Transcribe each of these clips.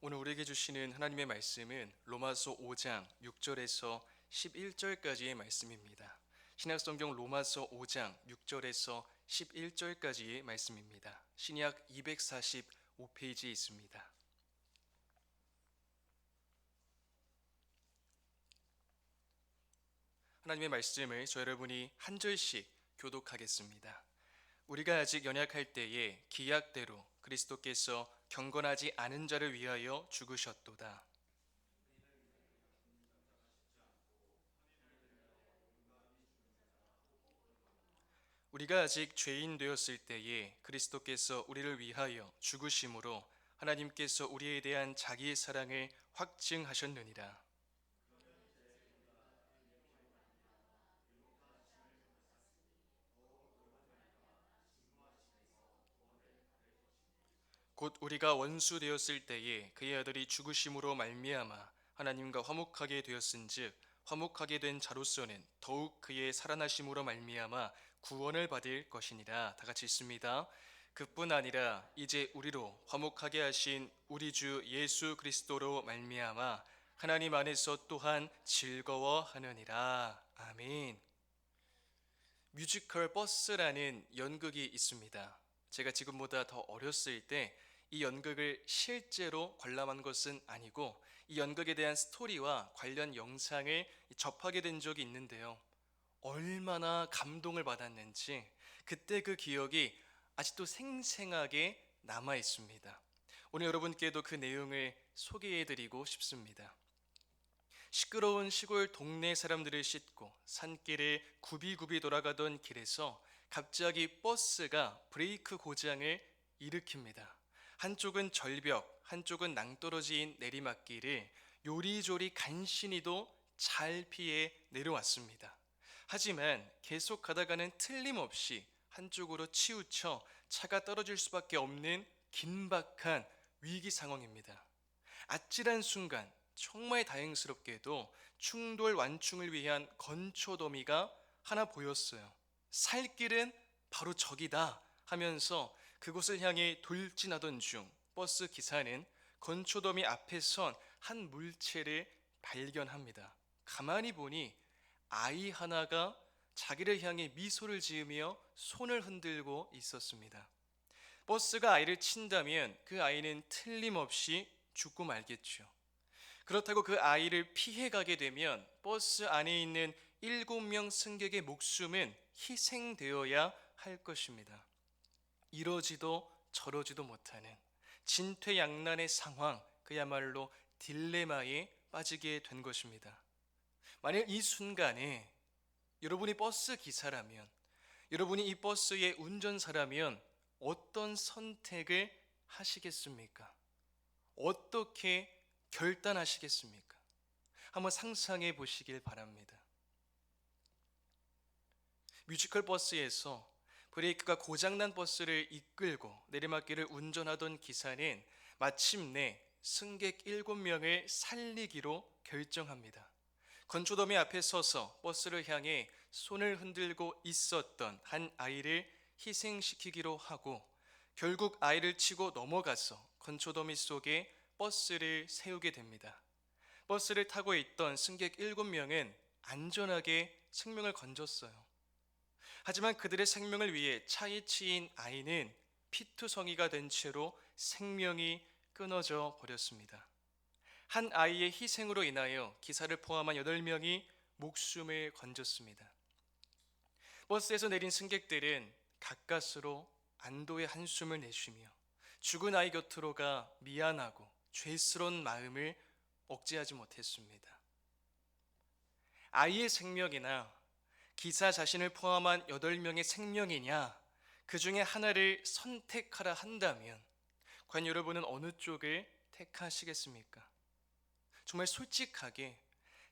오늘 우리에게 주시는 하나님의 말씀은 로마서 5장 6절에서 11절까지의 말씀입니다. 신약성경 로마서 5장 6절에서 11절까지의 말씀입니다. 신약 245페이지에 있습니다. 하나님의 말씀을 저 여러분이 한 절씩 교독하겠습니다. 우리가 아직 연약할 때에 기약대로 그리스도께서 경건하지 않은 자를 위하여 죽으셨도다. 우리가 아직 죄인 되었을 때에 그리스도께서 우리를 위하여 죽으심으로 하나님께서 우리에 대한 자기의 사랑을 확증하셨느니라. 곧 우리가 원수 되었을 때에 그의 아들이 죽으심으로 말미암아 하나님과 화목하게 되었은즉 화목하게 된 자로서는 더욱 그의 살아나심으로 말미암아 구원을 받을 것이니라. 다 같이 읽습니다. 그뿐 아니라 이제 우리로 화목하게 하신 우리 주 예수 그리스도로 말미암아 하나님 안에서 또한 즐거워하느니라. 아멘. 뮤지컬 버스라는 연극이 있습니다. 제가 지금보다 더 어렸을 때 이 연극을 실제로 관람한 것은 아니고 이 연극에 대한 스토리와 관련 영상을 접하게 된 적이 있는데요. 얼마나 감동을 받았는지 그때 그 기억이 아직도 생생하게 남아 있습니다. 오늘 여러분께도 그 내용을 소개해 드리고 싶습니다. 시끄러운 시골 동네 사람들을 싣고 산길을 굽이굽이 돌아가던 길에서 갑자기 버스가 브레이크 고장을 일으킵니다. 한쪽은 절벽, 한쪽은 낭떠러지인 내리막길을 요리조리 간신히도 잘 피해 내려왔습니다. 하지만 계속 가다가는 틀림없이 한쪽으로 치우쳐 차가 떨어질 수밖에 없는 긴박한 위기 상황입니다. 아찔한 순간 정말 다행스럽게도 충돌 완충을 위한 건초더미가 하나 보였어요. 살 길은 바로 저기다 하면서 그곳을 향해 돌진하던 중 버스 기사는 건초더미 앞에 선 한 물체를 발견합니다. 가만히 보니 아이 하나가 자기를 향해 미소를 지으며 손을 흔들고 있었습니다. 버스가 아이를 친다면 그 아이는 틀림없이 죽고 말겠죠. 그렇다고 그 아이를 피해 가게 되면 버스 안에 있는 7명 승객의 목숨은 희생되어야 할 것입니다. 이러지도 저러지도 못하는 진퇴양난의 상황, 그야말로 딜레마에 빠지게 된 것입니다. 만약 이 순간에 여러분이 버스 기사라면, 여러분이 이 버스의 운전사라면 어떤 선택을 하시겠습니까? 어떻게 결단하시겠습니까? 한번 상상해 보시길 바랍니다. 뮤지컬 버스에서 브레이크가 고장난 버스를 이끌고 내리막길을 운전하던 기사는 마침내 승객 7명을 살리기로 결정합니다. 건초더미 앞에 서서 버스를 향해 손을 흔들고 있었던 한 아이를 희생시키기로 하고 결국 아이를 치고 넘어가서 건초더미 속에 버스를 세우게 됩니다. 버스를 타고 있던 승객 7명은 안전하게 생명을 건졌어요. 하지만 그들의 생명을 위해 차에 치인 아이는 피투성이가 된 채로 생명이 끊어져 버렸습니다. 한 아이의 희생으로 인하여 기사를 포함한 8명이 목숨을 건졌습니다. 버스에서 내린 승객들은 가까스로 안도의 한숨을 내쉬며 죽은 아이 곁으로 가 미안하고 죄스러운 마음을 억제하지 못했습니다. 아이의 생명이나 기사 자신을 포함한 8명의 생명이냐, 그 중에 하나를 선택하라 한다면 과연 여러분은 어느 쪽을 택하시겠습니까? 정말 솔직하게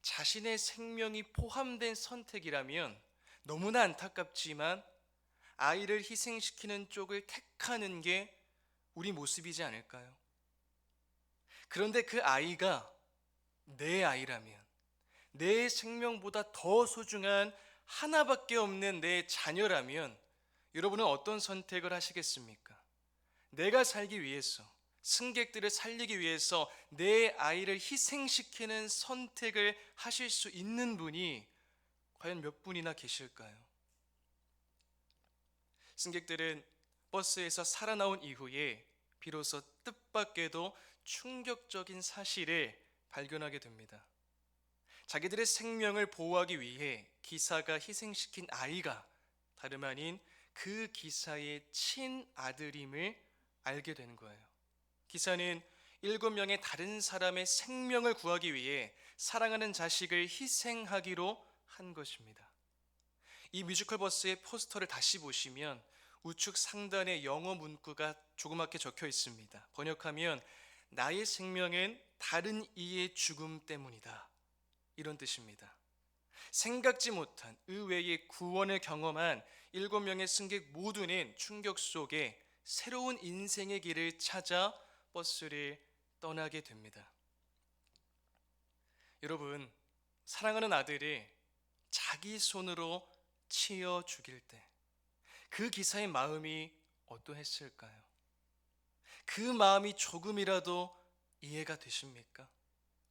자신의 생명이 포함된 선택이라면 너무나 안타깝지만 아이를 희생시키는 쪽을 택하는 게 우리 모습이지 않을까요? 그런데 그 아이가 내 아이라면, 내 생명보다 더 소중한 하나밖에 없는 내 자녀라면 여러분은 어떤 선택을 하시겠습니까? 내가 살기 위해서, 승객들을 살리기 위해서 내 아이를 희생시키는 선택을 하실 수 있는 분이 과연 몇 분이나 계실까요? 승객들은 버스에서 살아나온 이후에 비로소 뜻밖에도 충격적인 사실을 발견하게 됩니다. 자기들의 생명을 보호하기 위해 기사가 희생시킨 아이가 다름 아닌 그 기사의 친아들임을 알게 된 거예요. 기사는 7명의 다른 사람의 생명을 구하기 위해 사랑하는 자식을 희생하기로 한 것입니다. 이 뮤지컬 버스의 포스터를 다시 보시면 우측 상단에 영어 문구가 조그맣게 적혀 있습니다. 번역하면 나의 생명은 다른 이의 죽음 때문이다, 이런 뜻입니다. 생각지 못한 의외의 구원을 경험한 7명의 승객 모두는 충격 속에 새로운 인생의 길을 찾아 버스를 떠나게 됩니다. 여러분, 사랑하는 아들이 자기 손으로 치어 죽일 때 그 기사의 마음이 어떠했을까요? 그 마음이 조금이라도 이해가 되십니까?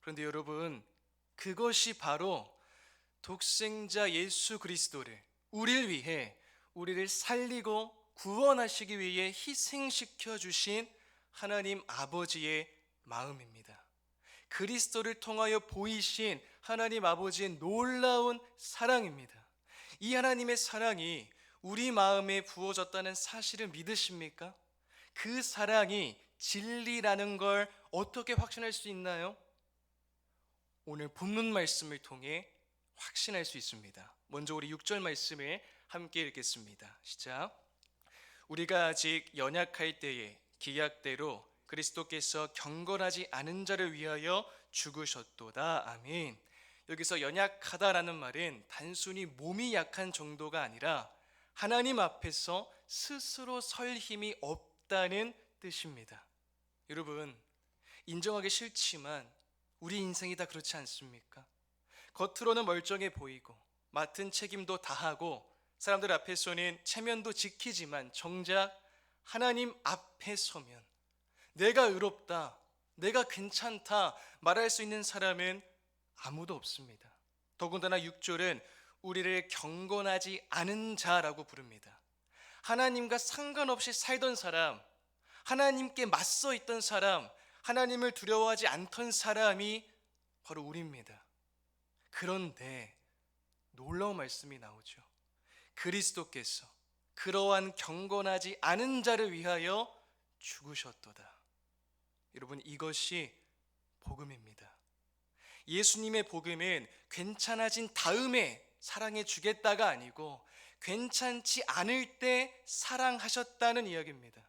그런데 여러분, 그것이 바로 독생자 예수 그리스도를 우리를 위해, 우리를 살리고 구원하시기 위해 희생시켜 주신 하나님 아버지의 마음입니다. 그리스도를 통하여 보이신 하나님 아버지의 놀라운 사랑입니다. 이 하나님의 사랑이 우리 마음에 부어졌다는 사실을 믿으십니까? 그 사랑이 진리라는 걸 어떻게 확신할 수 있나요? 오늘 본문 말씀을 통해 확신할 수 있습니다. 먼저 우리 6절 말씀을 함께 읽겠습니다. 시작. 우리가 아직 연약할 때에 기약대로 그리스도께서 경건하지 않은 자를 위하여 죽으셨도다. 아멘. 여기서 연약하다라는 말은 단순히 몸이 약한 정도가 아니라 하나님 앞에서 스스로 설 힘이 없다는 뜻입니다. 여러분, 인정하기 싫지만 우리 인생이 다 그렇지 않습니까? 겉으로는 멀쩡해 보이고 맡은 책임도 다하고 사람들 앞에서는 체면도 지키지만 정작 하나님 앞에 서면 내가 의롭다, 내가 괜찮다 말할 수 있는 사람은 아무도 없습니다. 더군다나 6절은 우리를 경건하지 않은 자라고 부릅니다. 하나님과 상관없이 살던 사람, 하나님께 맞서 있던 사람, 하나님을 두려워하지 않던 사람이 바로 우리입니다. 그런데 놀라운 말씀이 나오죠. 그리스도께서 그러한 경건하지 않은 자를 위하여 죽으셨도다. 여러분, 이것이 복음입니다. 예수님의 복음은 괜찮아진 다음에 사랑해 주겠다가 아니고 괜찮지 않을 때 사랑하셨다는 이야기입니다.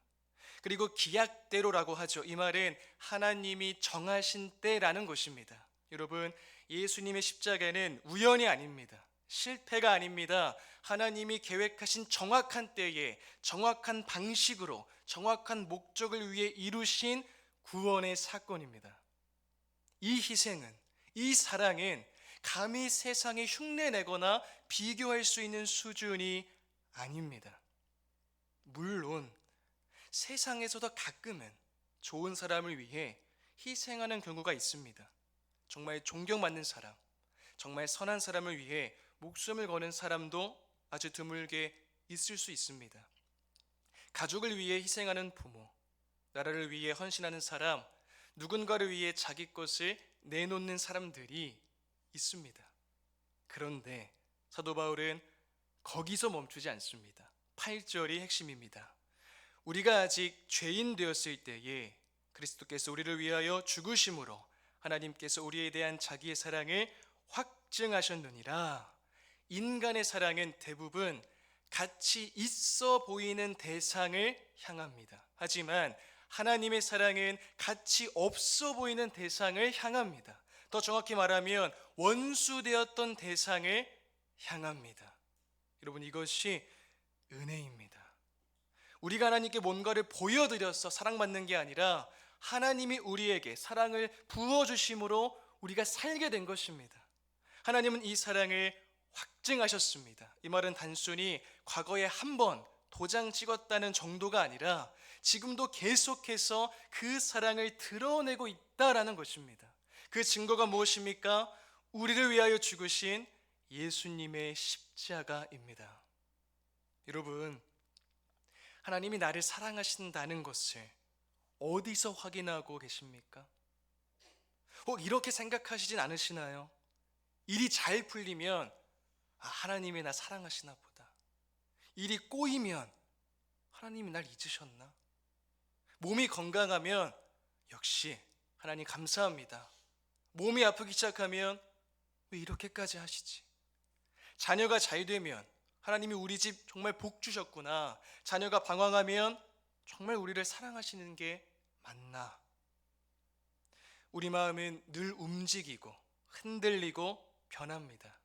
그리고 기약대로라고 하죠. 이 말은 하나님이 정하신 때라는 것입니다. 여러분, 예수님의 십자가는 우연이 아닙니다. 실패가 아닙니다. 하나님이 계획하신 정확한 때에 정확한 방식으로 정확한 목적을 위해 이루신 구원의 사건입니다. 이 희생은, 이 사랑은 감히 세상에 흉내내거나 비교할 수 있는 수준이 아닙니다. 물론 세상에서도 가끔은 좋은 사람을 위해 희생하는 경우가 있습니다. 정말 존경받는 사람, 정말 선한 사람을 위해 목숨을 거는 사람도 아주 드물게 있을 수 있습니다. 가족을 위해 희생하는 부모, 나라를 위해 헌신하는 사람, 누군가를 위해 자기 것을 내놓는 사람들이 있습니다. 그런데 사도 바울은 거기서 멈추지 않습니다. 8절이 핵심입니다. 우리가 아직 죄인 되었을 때에 그리스도께서 우리를 위하여 죽으심으로 하나님께서 우리에 대한 자기의 사랑을 확증하셨느니라. 인간의 사랑은 대부분 가치 있어 보이는 대상을 향합니다. 하지만 하나님의 사랑은 가치 없어 보이는 대상을 향합니다. 더 정확히 말하면 원수 되었던 대상을 향합니다. 여러분, 이것이 은혜입니다. 우리가 하나님께 뭔가를 보여드려서 사랑받는 게 아니라 하나님이 우리에게 사랑을 부어주심으로 우리가 살게 된 것입니다. 하나님은 이 사랑을 확증하셨습니다. 이 말은 단순히 과거에 한 번 도장 찍었다는 정도가 아니라 지금도 계속해서 그 사랑을 드러내고 있다라는 것입니다. 그 증거가 무엇입니까? 우리를 위하여 죽으신 예수님의 십자가입니다. 여러분, 하나님이 나를 사랑하신다는 것을 어디서 확인하고 계십니까? 혹 이렇게 생각하시진 않으시나요? 일이 잘 풀리면 하나님이 나 사랑하시나 보다. 일이 꼬이면 하나님이 날 잊으셨나? 몸이 건강하면 역시 하나님 감사합니다. 몸이 아프기 시작하면 왜 이렇게까지 하시지? 자녀가 잘 되면 하나님이 우리 집 정말 복 주셨구나. 자녀가 방황하면 정말 우리를 사랑하시는 게 맞나? 우리 마음은 늘 움직이고 흔들리고 변합니다.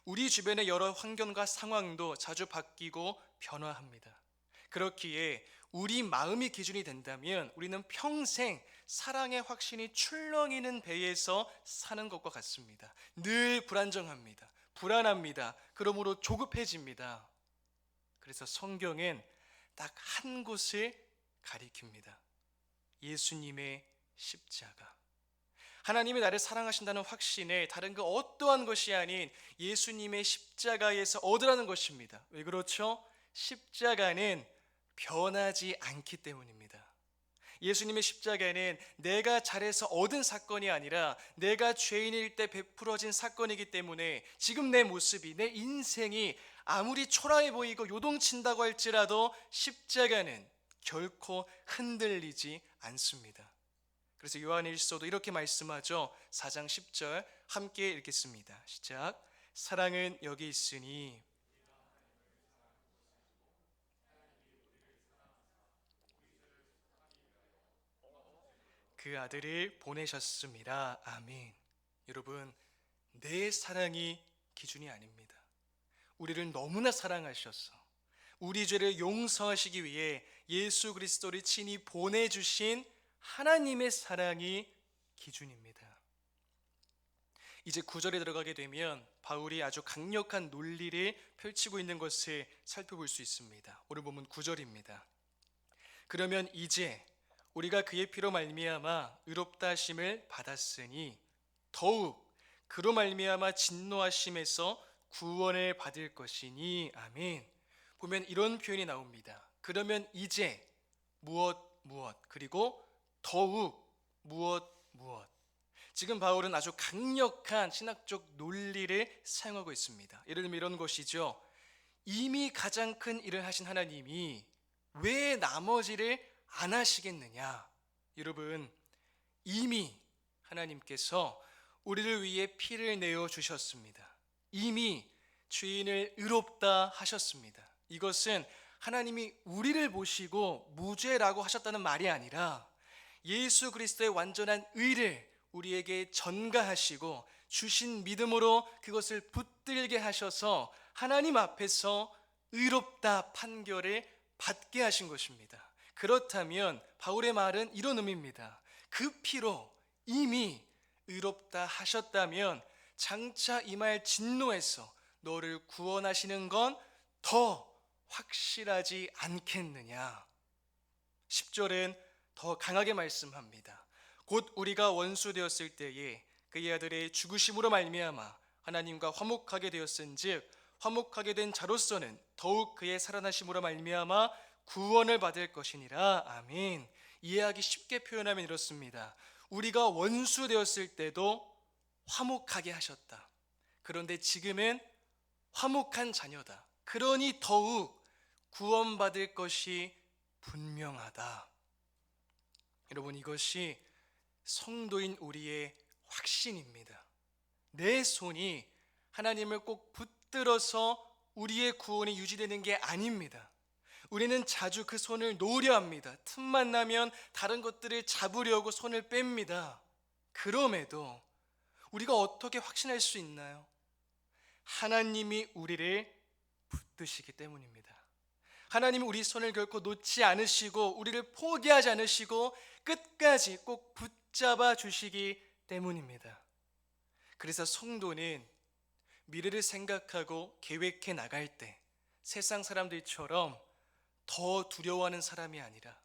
우리 주변의 여러 환경과 상황도 자주 바뀌고 변화합니다. 그렇기에 우리 마음이 기준이 된다면 우리는 평생 사랑의 확신이 출렁이는 배에서 사는 것과 같습니다. 늘 불안정합니다. 불안합니다. 그러므로 조급해집니다. 그래서 성경엔 딱 한 곳을 가리킵니다. 예수님의 십자가. 하나님이 나를 사랑하신다는 확신에 다른 그 어떠한 것이 아닌 예수님의 십자가에서 얻으라는 것입니다. 왜 그렇죠? 십자가는 변하지 않기 때문입니다. 예수님의 십자가는 내가 잘해서 얻은 사건이 아니라 내가 죄인일 때 베풀어진 사건이기 때문에 지금 내 모습이, 내 인생이 아무리 초라해 보이고 요동친다고 할지라도 십자가는 결코 흔들리지 않습니다. 그래서 요한일서도 이렇게 말씀하죠. 4장 10절 함께 읽겠습니다. 시작. 사랑은 여기 있으니 그 아들을 보내셨습니다. 아멘. 여러분, 내 사랑이 기준이 아닙니다. 우리를 너무나 사랑하셔서 우리 죄를 용서하시기 위해 예수 그리스도를 친히 보내주신 하나님의 사랑이 기준입니다. 이제 9절에 들어가게 되면 바울이 아주 강력한 논리를 펼치고 있는 것을 살펴볼 수 있습니다. 오늘 보면 9절입니다. 그러면 이제 우리가 그의 피로 말미암아 의롭다 하심을 받았으니 더욱 그로 말미암아 진노하심에서 구원을 받을 것이니 아멘. 보면 이런 표현이 나옵니다. 그러면 이제 무엇 그리고 더욱 무엇. 지금 바울은 아주 강력한 신학적 논리를 사용하고 있습니다. 예를 들면 이런 것이죠. 이미 가장 큰 일을 하신 하나님이 왜 나머지를 안 하시겠느냐? 여러분, 이미 하나님께서 우리를 위해 피를 내어 주셨습니다. 이미 죄인을 의롭다 하셨습니다. 이것은 하나님이 우리를 보시고 무죄라고 하셨다는 말이 아니라 예수 그리스도의 완전한 의를 우리에게 전가하시고 주신 믿음으로 그것을 붙들게 하셔서 하나님 앞에서 의롭다 판결을 받게 하신 것입니다. 그렇다면 바울의 말은 이런 의미입니다. 그 피로 이미 의롭다 하셨다면 장차 임할 진노에서 너를 구원하시는 건 더 확실하지 않겠느냐? 10절은 더 강하게 말씀합니다. 곧 우리가 원수 되었을 때에 그의 아들의 죽으심으로 말미암아 하나님과 화목하게 되었은즉 화목하게 된 자로서는 더욱 그의 살아나심으로 말미암아 구원을 받을 것이니라. 아멘. 이해하기 쉽게 표현하면 이렇습니다. 우리가 원수 되었을 때도 화목하게 하셨다. 그런데 지금은 화목한 자녀다. 그러니 더욱 구원받을 것이 분명하다. 여러분, 이것이 성도인 우리의 확신입니다. 내 손이 하나님을 꼭 붙들어서 우리의 구원이 유지되는 게 아닙니다. 우리는 자주 그 손을 놓으려 합니다. 틈만 나면 다른 것들을 잡으려고 손을 뺍니다. 그럼에도 우리가 어떻게 확신할 수 있나요? 하나님이 우리를 붙드시기 때문입니다. 하나님이 우리 손을 결코 놓지 않으시고 우리를 포기하지 않으시고 끝까지 꼭 붙잡아 주시기 때문입니다. 그래서 성도는 미래를 생각하고 계획해 나갈 때 세상 사람들처럼 더 두려워하는 사람이 아니라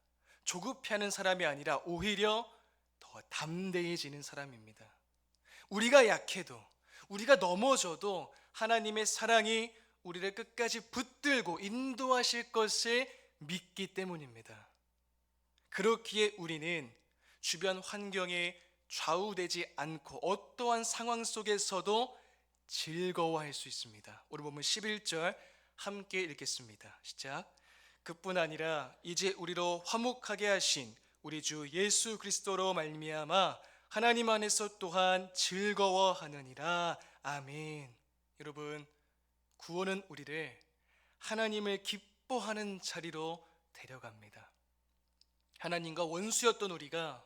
조급해하는 사람이 아니라 오히려 더 담대해지는 사람입니다. 우리가 약해도, 우리가 넘어져도 하나님의 사랑이 우리를 끝까지 붙들고 인도하실 것을 믿기 때문입니다. 그렇기에 우리는 주변 환경에 좌우되지 않고 어떠한 상황 속에서도 즐거워할 수 있습니다. 오늘 보면 11절 함께 읽겠습니다. 시작. 그뿐 아니라 이제 우리로 화목하게 하신 우리 주 예수 그리스도로 말미암아 하나님 안에서 또한 즐거워하느니라. 아멘. 여러분, 구원은 우리를 하나님을 기뻐하는 자리로 데려갑니다. 하나님과 원수였던 우리가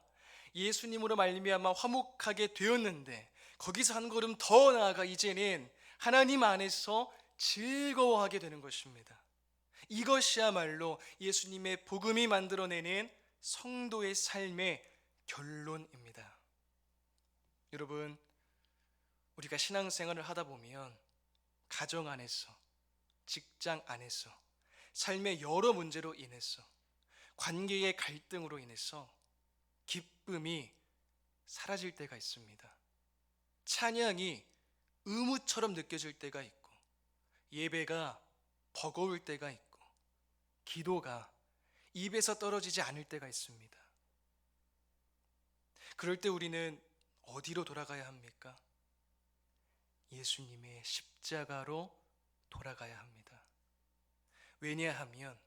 예수님으로 말미암아 화목하게 되었는데, 거기서 한 걸음 더 나아가 이제는 하나님 안에서 즐거워하게 되는 것입니다. 이것이야말로 예수님의 복음이 만들어내는 성도의 삶의 결론입니다. 여러분, 우리가 신앙생활을 하다 보면 가정 안에서, 직장 안에서, 삶의 여러 문제로 인해서, 관계의 갈등으로 인해서 기쁨이 사라질 때가 있습니다. 찬양이 의무처럼 느껴질 때가 있고, 예배가 버거울 때가 있고, 기도가 입에서 떨어지지 않을 때가 있습니다. 그럴 때 우리는 어디로 돌아가야 합니까? 예수님의 십자가로 돌아가야 합니다. 왜냐하면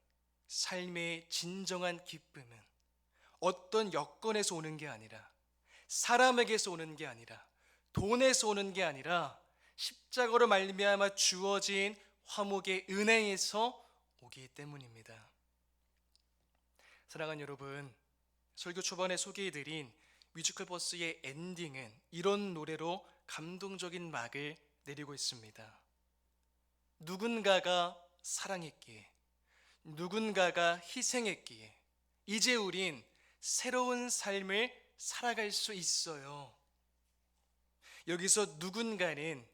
삶의 진정한 기쁨은 어떤 여건에서 오는 게 아니라, 사람에게서 오는 게 아니라, 돈에서 오는 게 아니라 십자가로 말미암아 주어진 화목의 은혜에서 오기 때문입니다. 사랑하는 여러분, 설교 초반에 소개해드린 뮤지컬 버스의 엔딩은 이런 노래로 감동적인 막을 내리고 있습니다. 누군가가 사랑했기에, 누군가가 희생했기에 이제 우린 새로운 삶을 살아갈 수 있어요. 여기서 누군가는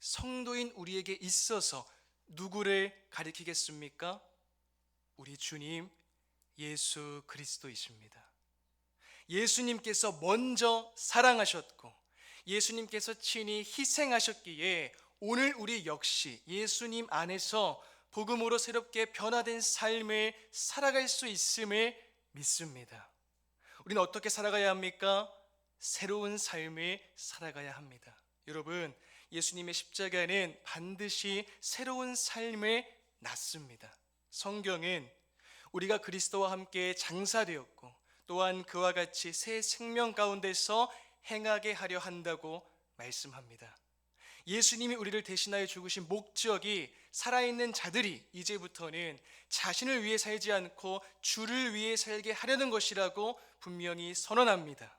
성도인 우리에게 있어서 누구를 가리키겠습니까? 우리 주님 예수 그리스도이십니다. 예수님께서 먼저 사랑하셨고, 예수님께서 친히 희생하셨기에 오늘 우리 역시 예수님 안에서 복음으로 새롭게 변화된 삶을 살아갈 수 있음을 믿습니다. 우리는 어떻게 살아가야 합니까? 새로운 삶을 살아가야 합니다. 여러분, 예수님의 십자가는 반드시 새로운 삶을 낳습니다. 성경은 우리가 그리스도와 함께 장사되었고, 또한 그와 같이 새 생명 가운데서 행하게 하려 한다고 말씀합니다. 예수님이 우리를 대신하여 죽으신 목적이 살아있는 자들이 이제부터는 자신을 위해 살지 않고 주를 위해 살게 하려는 것이라고 분명히 선언합니다.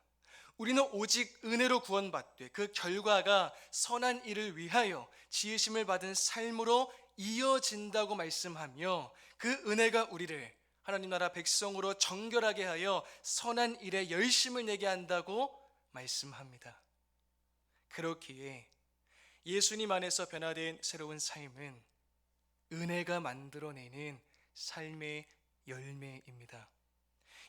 우리는 오직 은혜로 구원받되 그 결과가 선한 일을 위하여 지으심을 받은 삶으로 이어진다고 말씀하며, 그 은혜가 우리를 하나님 나라 백성으로 정결하게 하여 선한 일에 열심을 내게 한다고 말씀합니다. 그렇기에 예수님 안에서 변화된 새로운 삶은 은혜가 만들어내는 삶의 열매입니다.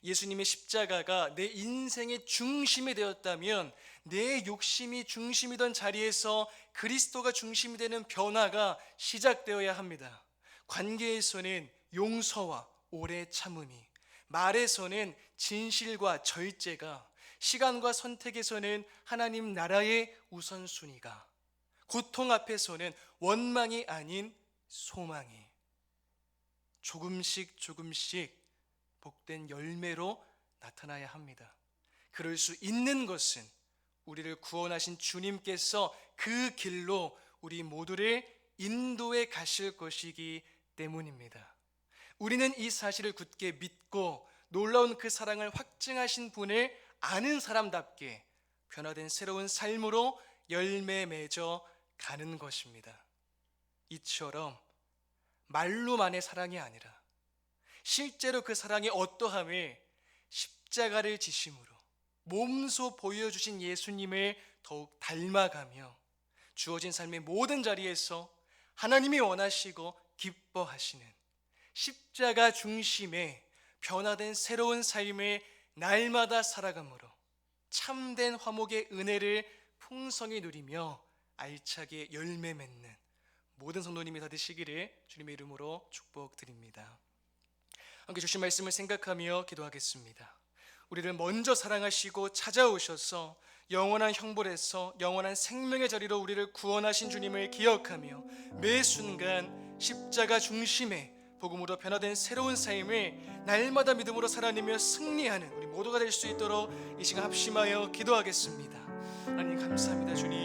예수님의 십자가가 내 인생의 중심이 되었다면, 내 욕심이 중심이던 자리에서 그리스도가 중심이 되는 변화가 시작되어야 합니다. 관계에서는 용서와 오래 참음이, 말에서는 진실과 절제가, 시간과 선택에서는 하나님 나라의 우선순위가, 고통 앞에서는 원망이 아닌 소망이, 조금씩 복된 열매로 나타나야 합니다. 그럴 수 있는 것은 우리를 구원하신 주님께서 그 길로 우리 모두를 인도해 가실 것이기 때문입니다. 우리는 이 사실을 굳게 믿고 놀라운 그 사랑을 확증하신 분을 아는 사람답게 변화된 새로운 삶으로 열매 맺어 가는 것입니다. 이처럼 말로만의 사랑이 아니라 실제로 그 사랑의 어떠함을 십자가를 지심으로 몸소 보여주신 예수님을 더욱 닮아가며 주어진 삶의 모든 자리에서 하나님이 원하시고 기뻐하시는 십자가 중심의 변화된 새로운 삶을 날마다 살아감으로 참된 화목의 은혜를 풍성히 누리며 알차게 열매 맺는 모든 성도님이 다 되시기를 주님의 이름으로 축복드립니다. 함께 주신 말씀을 생각하며 기도하겠습니다. 우리를 먼저 사랑하시고 찾아오셔서 영원한 형벌에서 영원한 생명의 자리로 우리를 구원하신 주님을 기억하며 매 순간 십자가 중심의 복음으로 변화된 새로운 삶을 날마다 믿음으로 살아내며 승리하는 우리 모두가 될 수 있도록 이 시간 합심하여 기도하겠습니다. 하나님 감사합니다. 주님,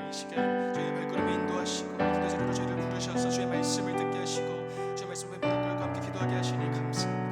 이 시간 저희의 발걸음에 인도하시고 기도 자리로 저희를 부르셔서 주의 말씀을 듣게 하시고 주의 말씀을 무릎 꿇고 함께 기도하게 하시니 감사합니다.